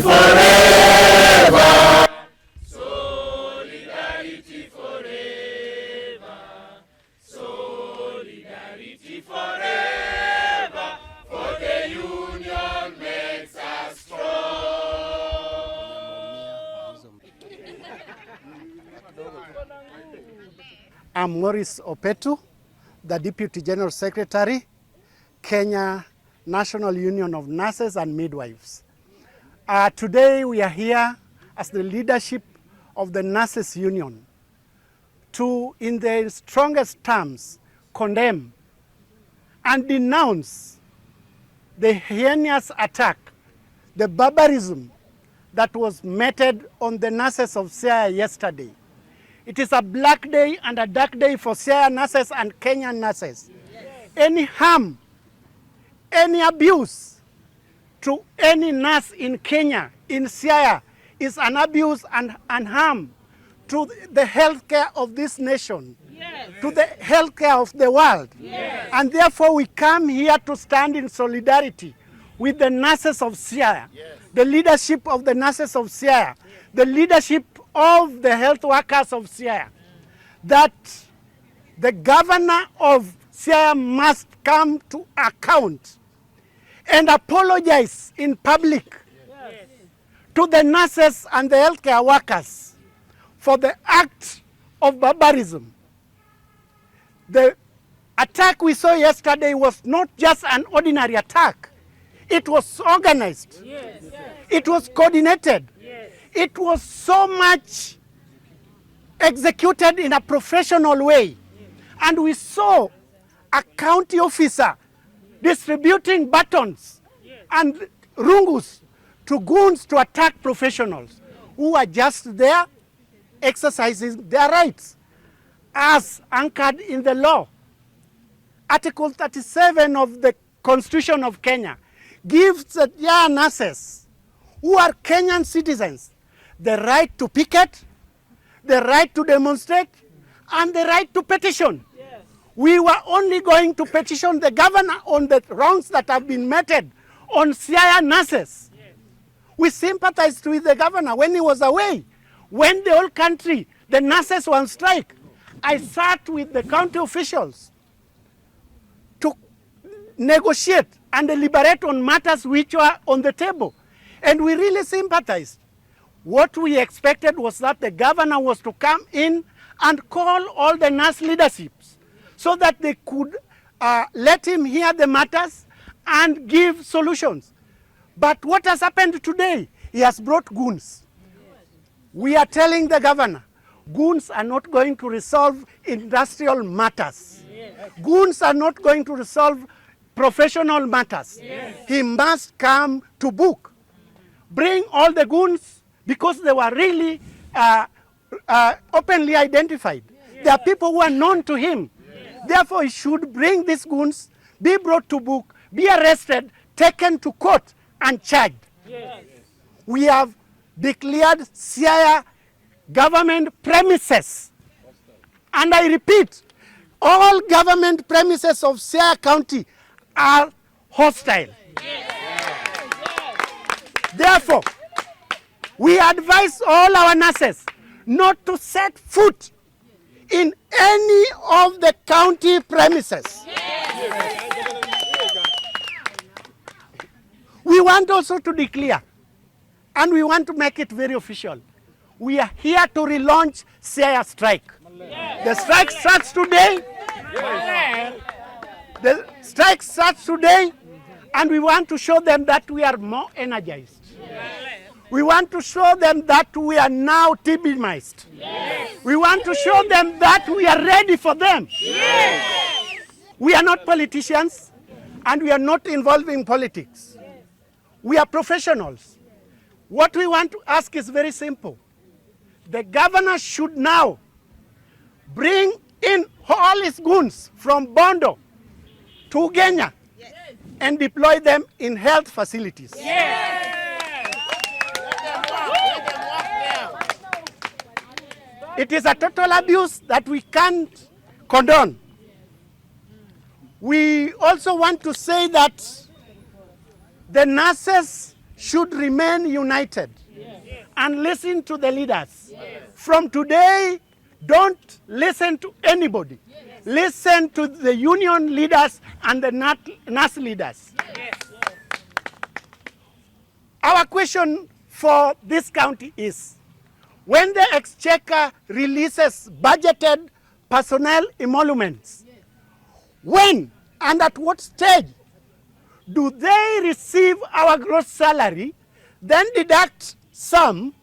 Solidarity forever. Solidarity forever. Solidarity forever. For the union makes us strong. I'm Maurice Opetu, the Deputy General Secretary, Kenya National Union of Nurses and Midwives. Today we are here as the leadership of the Nurses Union to, in the strongest terms, condemn and denounce the heinous attack, the barbarism that was meted on the nurses of Siaya yesterday. It is a black day and a dark day for Siaya nurses and Kenyan nurses. Yes. Any harm, any abuse to any nurse in Kenya, in Siaya, is an abuse and harm to the healthcare of this nation, yes, to the healthcare of the world. Yes. And therefore we come here to stand in solidarity with the nurses of Siaya, yes, the leadership of the nurses of Siaya, yes, the leadership of the health workers of Siaya, that the governor of Siaya must come to account and apologize in public, yes, to the nurses and the healthcare workers for the act of barbarism. The attack we saw yesterday was not just an ordinary attack. It was organized. Yes. It was coordinated. Yes. It was so much executed in a professional way. Yes. And we saw a county officer distributing batons, yes, and rungus to goons to attack professionals who are just there exercising their rights as anchored in the law. Article 37 of the Constitution of Kenya gives the young nurses who are Kenyan citizens the right to picket, the right to demonstrate, and the right to petition. We were only going to petition the governor on the wrongs that have been meted on Siaya nurses. Yes. We sympathized with the governor when he was away. When the whole country, the nurses were on strike, I sat with the county officials to negotiate and deliberate on matters which were on the table. And we really sympathized. What we expected was that the governor was to come in and call all the nurse leaderships so that they could let him hear the matters and give solutions. But what has happened today? He has brought goons. We are telling the governor, goons are not going to resolve industrial matters. Goons are not going to resolve professional matters. He must come to book. Bring all the goons, because they were really openly identified. There are people who are known to him. Therefore, he should bring these goons, be brought to book, be arrested, taken to court, and charged. Yes. We have declared Siaya government premises. And I repeat, all government premises of Siaya County are hostile. Yes. Therefore, we advise all our nurses not to set foot in any of the county premises. Yes. We want also to declare, and we want to make it very official, we are here to relaunch Siaya strike. Yes. The strike starts today. Yes. The strike starts today, and we want to show them that we are more energized. Yes. We want to show them that we are now TBMized. Yes. We want to show them that we are ready for them. Yes. We are not politicians, and we are not involved in politics. We are professionals. What we want to ask is very simple. The governor should now bring in all his goons from Bondo to Kenya, yes, and deploy them in health facilities. Yes. It is a total abuse that we can't condone. We also want to say that the nurses should remain united and listen to the leaders. From today, don't listen to anybody. Listen to the union leaders and the NAS leaders. Our question for this county is, when the Exchequer releases budgeted personnel emoluments, when and at what stage do they receive our gross salary, then deduct some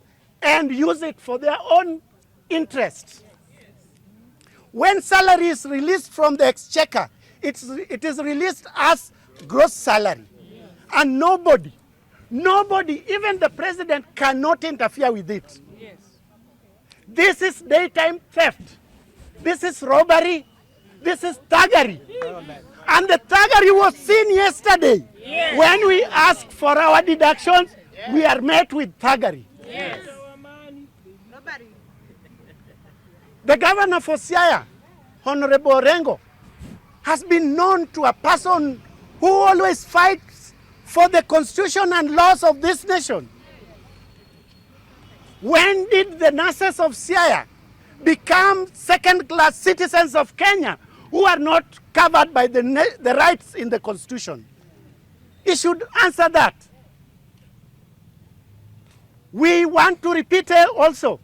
and use it for their own interest? When salary is released from the Exchequer, it is released as gross salary. And nobody, even the president, cannot interfere with it. This is daytime theft. This is robbery. This is thuggery. And the thuggery was seen yesterday. When we ask for our deductions, we are met with thuggery. The governor for Siaya, Honorable Orengo, has been known to a person who always fights for the constitution and laws of this nation. When did the nurses of Siaya become second-class citizens of Kenya who are not covered by the rights in the constitution? He should answer that. We want to repeat also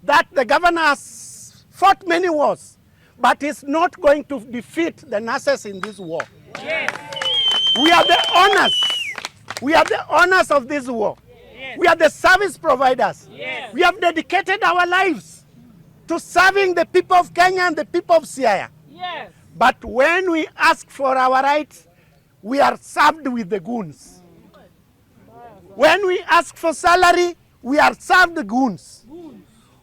that the governor has fought many wars, but is not going to defeat the nurses in this war. We are the owners. We are the owners of this war. We are the service providers. We have dedicated our lives to serving the people of Kenya and the people of Siaya. But when we ask for our rights, we are served with the goons. When we ask for salary, we are served goons.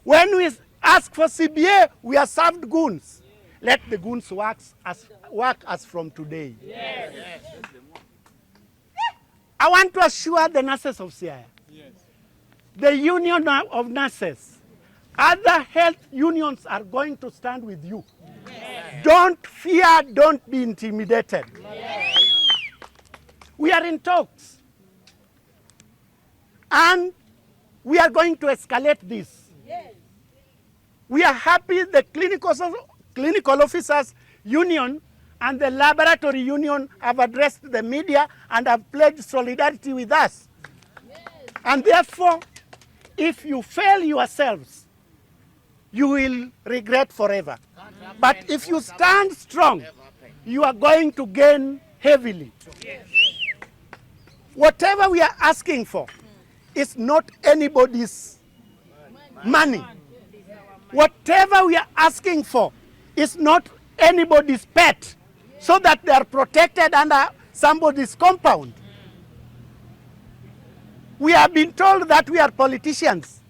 When we ask for CBA, we are served goons. Let the goons work as from today. I want to assure the nurses of Siaya, the union of nurses, other health unions are going to stand with you. Don't fear, don't be intimidated. We are in talks. And we are going to escalate this. We are happy the clinical officers union and the laboratory union have addressed the media and have pledged solidarity with us. And therefore, if you fail yourselves, you will regret forever. But if you stand strong, you are going to gain heavily. Whatever we are asking for is not anybody's money. Whatever we are asking for is not anybody's pet, so that they are protected under somebody's compound. We have been told that we are politicians.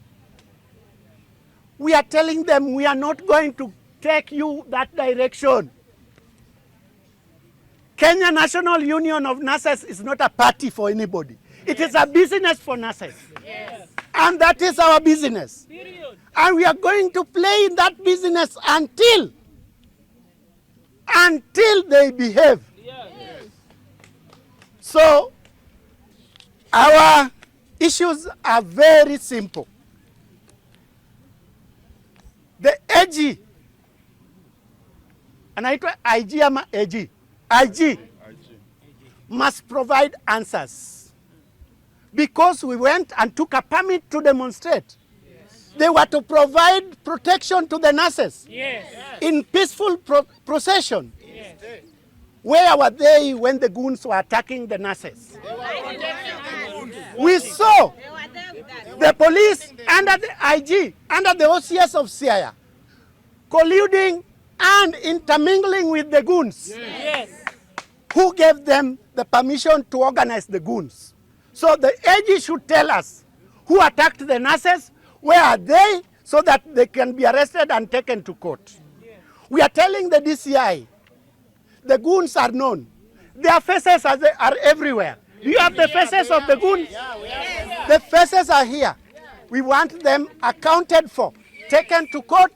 We are telling them we are not going to take you that direction. Kenya National Union of Nurses is not a party for anybody. It is a business for nurses. And that is our business. And we are going to play in that business until they behave. So our issues are very simple. The AG, anaitwa IG ama AG? IG must provide answers. Because we went and took a permit to demonstrate. They were to provide protection to the nurses in peaceful procession. Where were they when the goons were attacking the nurses? We saw the police under the IG, under the OCS of Siaya, colluding and intermingling with the goons. Who gave them the permission to organize the goons? So the AG should tell us who attacked the nurses, where are they, so that they can be arrested and taken to court. We are telling the DCI, the goons are known. Their faces are everywhere. Do you have the faces of the goons? The faces are here. We want them accounted for, taken to court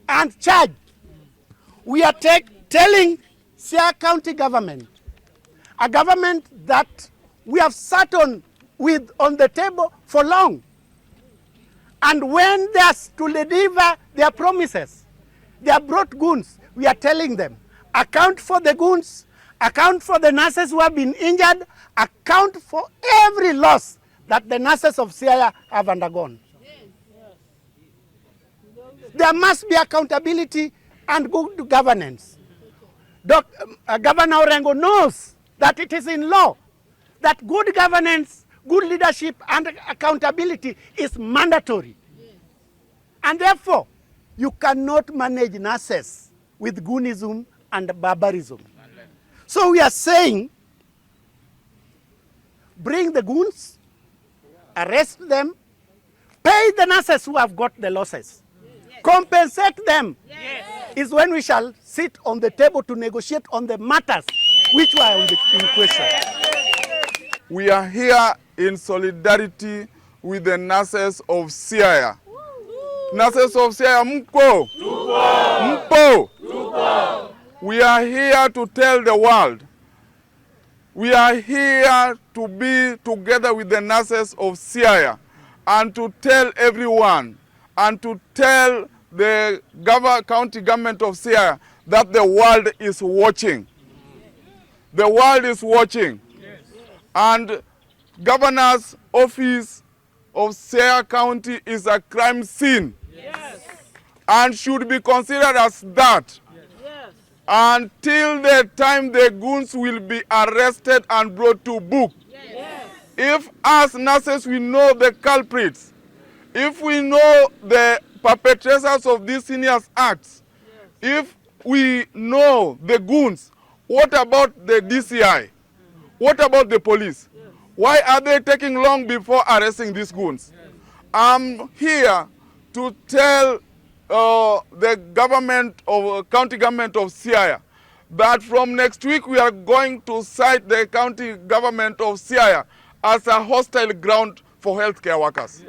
and charged. We are telling Siaya County government, a government that we have sat on on the table for long. And when they are to deliver their promises, they are brought goons. We are telling them, account for the goons, account for the nurses who have been injured, account for every loss that the nurses of Siaya have undergone. There must be accountability and good governance. Governor Orengo knows that it is in law that good governance, good leadership and accountability is mandatory. And therefore, you cannot manage nurses with goonism and barbarism. So we are saying, bring the goons, arrest them, pay the nurses who have got the losses, compensate them. Is when we shall sit on the table to negotiate on the matters which were in question. We are here in solidarity with the nurses of Siaya. Nurses of Siaya, mpo! Mpo! We are here to tell the world. We are here to be together with the nurses of Siaya and to tell everyone and to tell the county government of Siaya that the world is watching. The world is watching. And governor's office of Siaya County is a crime scene. And should be considered as that. Until the time the goons will be arrested and brought to book. If as nurses we know the culprits, if we know the perpetrators of these heinous acts, if we know the goons, what about the DCI? What about the police? Why are they taking long before arresting these goons? I'm here to tell the county government of Siaya that from next week we are going to cite the county government of Siaya as a hostile ground for healthcare workers.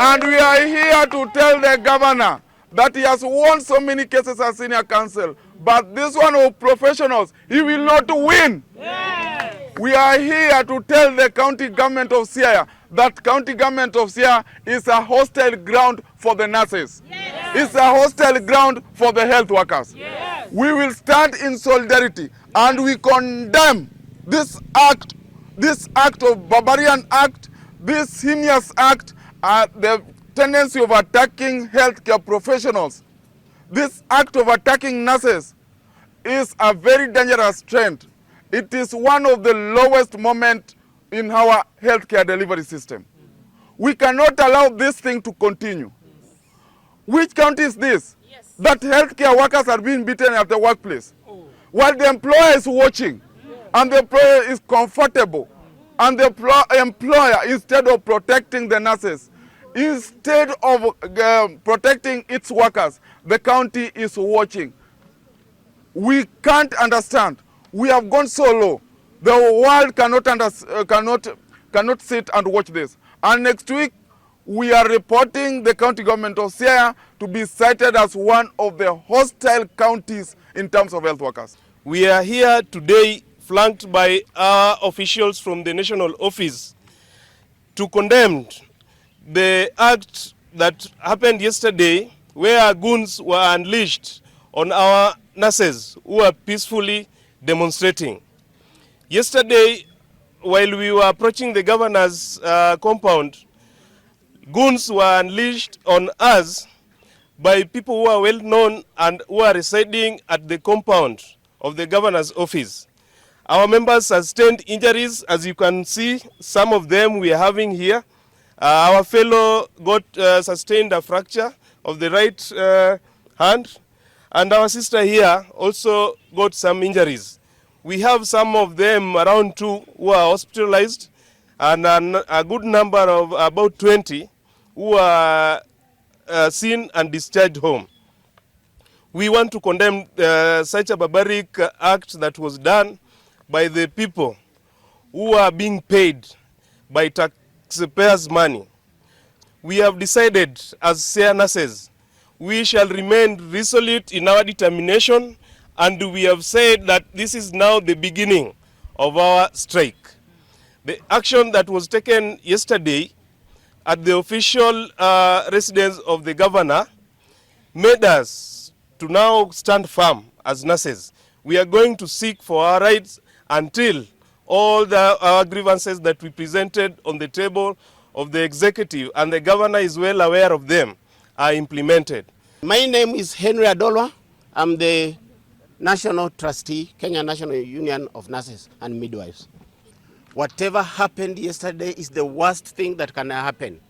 And we are here to tell the governor that he has won so many cases as senior counsel, but this one of professionals, he will not win. We are here to tell the county government of Siaya that county government of Siaya is a hostile ground for the nurses. It's a hostile ground for the health workers. We will stand in solidarity and we condemn this act of barbarian act, this heinous act, the tendency of attacking healthcare professionals. This act of attacking nurses is a very dangerous trend. It is one of the lowest moments in our healthcare delivery system. We cannot allow this thing to continue. Which county is this? That healthcare workers are being beaten at the workplace, while the employer is watching, and the employer is comfortable, and the employer, instead of protecting the nurses, instead of protecting its workers, the county is watching. We can't understand. We have gone so low. The world cannot sit and watch this. And next week, we are reporting the county government of Siaya to be cited as one of the hostile counties in terms of health workers. We are here today flanked by our officials from the national office to condemn the act that happened yesterday where goons were unleashed on our nurses who were peacefully demonstrating. Yesterday, while we were approaching the governor's compound, goons were unleashed on us by people who are well known and who are residing at the compound of the governor's office. Our members sustained injuries, as you can see, some of them we are having here. Our fellow sustained a fracture of the right hand, and our sister here also got some injuries. We have some of them, around 2, who are hospitalized, and a good number of about 20 who are seen and discharged home. We want to condemn such a barbaric act that was done by the people who are being paid by taxpayers' money. We have decided as Siaya nurses, we shall remain resolute in our determination, and we have said that this is now the beginning of our strike. The action that was taken yesterday at the official residence of the governor made us to now stand firm as nurses. We are going to seek for our rights until all our grievances that we presented on the table of the executive, and the governor is well aware of them, are implemented. My name is Henry Adolwa. I'm the National Trustee, Kenya National Union of Nurses and Midwives. Whatever happened yesterday is the worst thing that can happen.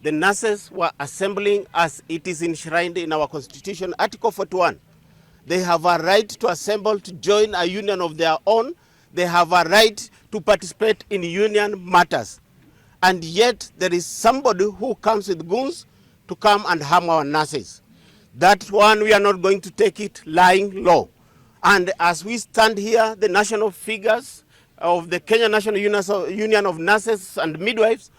The nurses were assembling as it is enshrined in our Constitution, Article 41. They have a right to assemble, to join a union of their own. They have a right to participate in union matters. And yet there is somebody who comes with goons to come and harm our nurses. That one, we are not going to take it lying low. And as we stand here, the national figures of the Kenya National Union of Nurses and Midwives,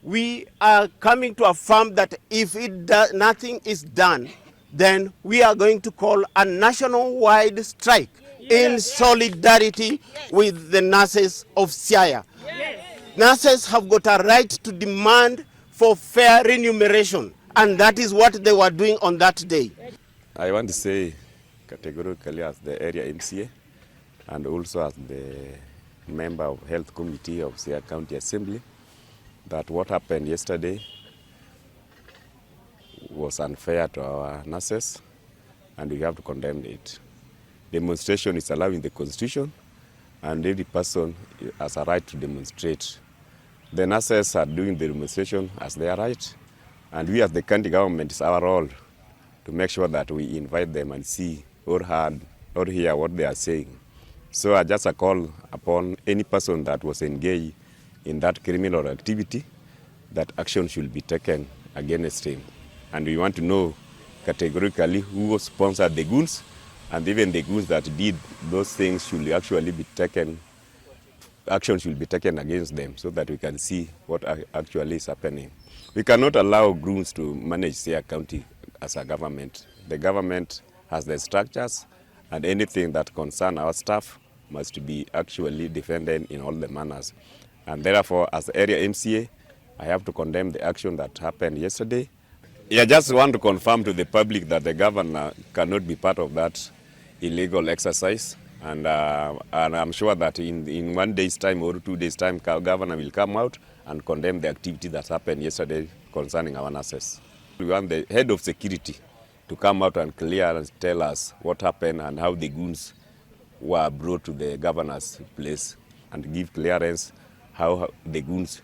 we are coming to affirm that if nothing is done, then we are going to call a national-wide strike in solidarity with the nurses of Siaya. Nurses have got a right to demand for fair remuneration, and that is what they were doing on that day. I want to say categorically as the area MCA and also as the member of Health Committee of Siaya County Assembly that what happened yesterday was unfair to our nurses, and we have to condemn it. Demonstration is allowed in the Constitution, and every person has a right to demonstrate. The nurses are doing the demonstration as their right, and we as the county government, it's our role to make sure that we invite them and see or hear what they are saying. So I just call upon any person that was engaged in that criminal activity that action should be taken against him. And we want to know categorically who sponsored the goons, and even the goons that did those things should actually be taken, action should be taken against them so that we can see what actually is happening. We cannot allow goons to manage Siaya County as a government. The government has the structures, and anything that concerns our staff must be actually defended in all the manners. And therefore, as area MCA, I have to condemn the action that happened yesterday. I just want to confirm to the public that the governor cannot be part of that illegal exercise. And I'm sure that in 1 day's time or 2 days' time, governor will come out and condemn the activity that happened yesterday concerning our nurses. We want the head of security to come out and clear and tell us what happened and how the goons were brought to the governor's place, and give clearance how the goons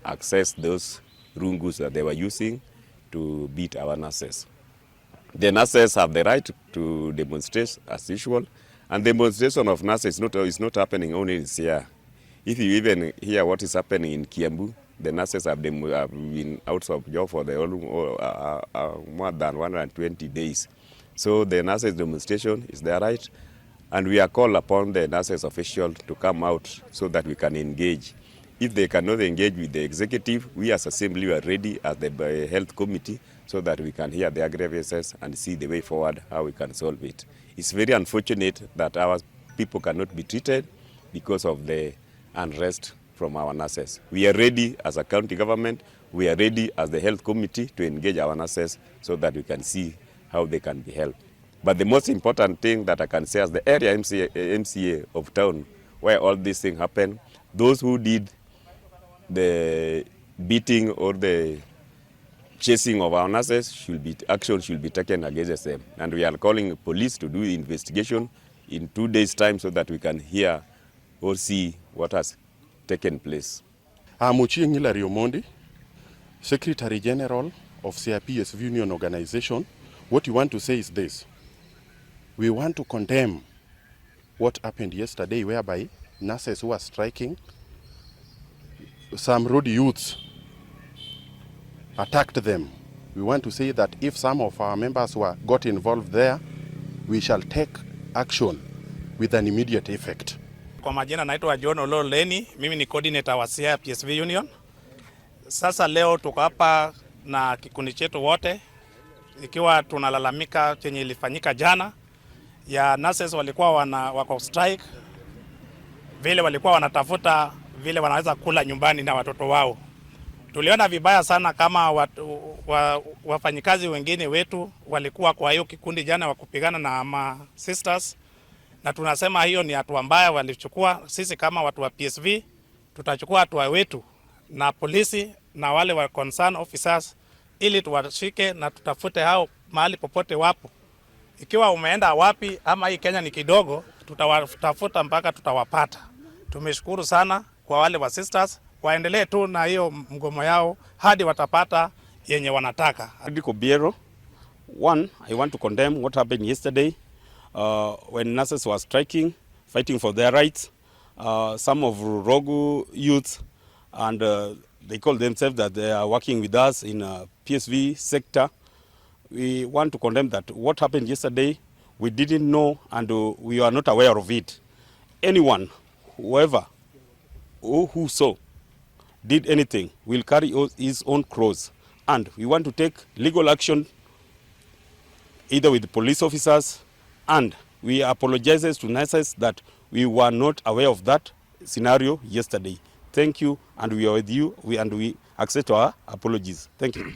accessed those rungus that they were using to beat our nurses. The nurses have the right to demonstrate as usual, and the demonstration of nurses is not happening only in Siaya. If you even hear what is happening in Kiambu, the nurses have been out of job for more than 120 days. So the nurses demonstration is their right, and we are called upon the nurses officials to come out so that we can engage. If they cannot engage with the executive, we as assembly are ready as the health committee so that we can hear their grievances and see the way forward, how we can solve it. It's very unfortunate that our people cannot be treated because of the unrest from our nurses. We are ready as a county government, we are ready as the health committee to engage our nurses so that we can see how they can be helped. But the most important thing that I can say as the area MCA of town where all these things happen, those who did the beating or the chasing of our nurses action should be taken against them. And we are calling police to do investigation in 2 days' time so that we can hear or see what has taken place. I'm Ochieng Hilary Omondi, Secretary General of Siaya PSV Union Organization. What we want to say is this. We want to condemn what happened yesterday, whereby nurses who are striking, some road youths attacked them. We want to say that if some of our members got involved there, we shall take action with an immediate effect. Kwa majina naitwa John Ololeni, mimi ni coordinator wa Siaya PSV Union. Sasa leo tuko hapa na kikundi chetu wote ikiwa tunalalamika chenye ilifanyika jana ya nurses walikuwa wako strike, vile walikuwa wanatafuta vile wanaweza kula nyumbani na watoto wao. Tuliona vibaya sana kama wafanyikazi wengine wetu walikuwa kwa hiyo kikundi jana wa kupigana na sisters, na tunasema hiyo ni hatua mbaya walichukua. Sisi kama watu wa PSV tutachukua hatua wetu na polisi na wale wa concern officers ili tuwashike na tutafute hao mahali popote wapo. Ikiwa umeenda wapi ama hii Kenya ni kidogo, tutawatafuta mpaka tutawapata. Tumeshukuru sana kwa wale wa sisters, waendelee tu na hiyo mgomo yao hadi watapata yenye wanataka. Obiero, one, I want to condemn what happened yesterday when nurses were striking, fighting for their rights. Some of Rogu youth, and they call themselves that they are working with us in PSV sector. We want to condemn that what happened yesterday, we didn't know and we are not aware of it. Anyone, whoever, who saw, did anything, will carry his own cross. And we want to take legal action either with police officers, and we apologize to nurses that we were not aware of that scenario yesterday. Thank you, and we are with you, and we accept our apologies. Thank you.